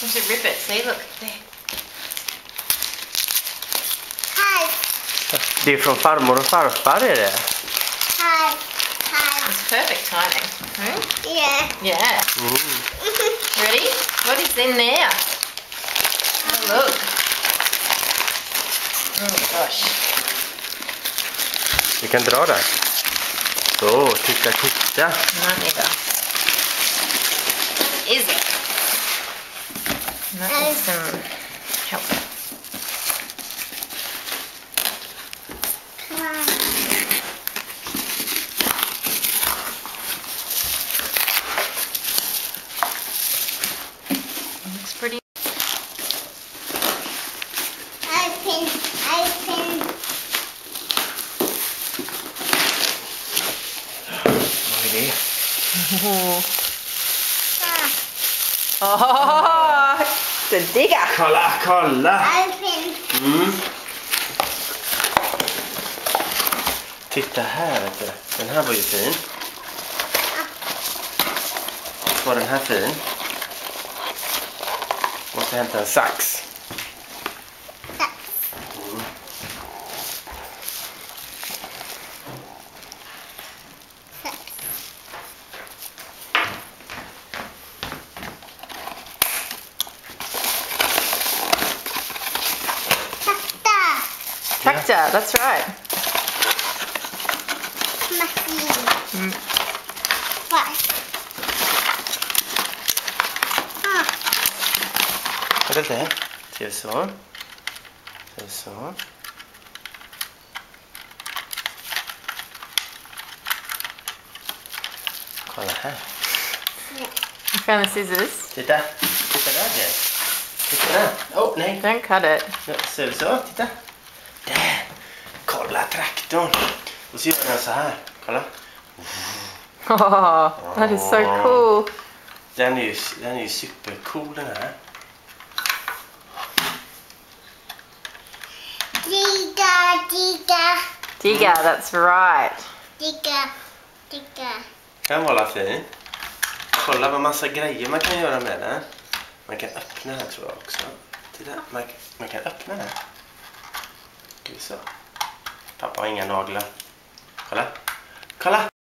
to rip it. See, look there. Hi. Det är från farmor och farfar är det. Hi. It's perfect timing. Hmm? Yeah. Yeah. Ready? What is in there? Oh, look. Oh my gosh. Vi kan dra där. Så, titta. Not either. What is it? That is some help. Come on. Looks pretty. Open. Vad är det? Oh, the digger. Kolla! Open. Titta här, vet du. Den här var ju fin. Var den här fin? Måste hämta en sax. Tractor, that's right. Machine. What? Vad är det? Till så. Kolla här. You found the scissors. Titta där, Jay. Titta där. Åh, nej. Don't cut it. Ja, ser du så? Titta. Där. Kolla traktorn. Och så gör den så här. Kolla. Oh, that is so cool. Den är ju supercool den här. Digger, that's right. Digger. Kan vara fin. Kolla vad massa grejer man kan göra med den. Man kan öppna den tror jag också. Titta, man kan öppna den. Ska vi så. Pappa har inga naglar. Kolla.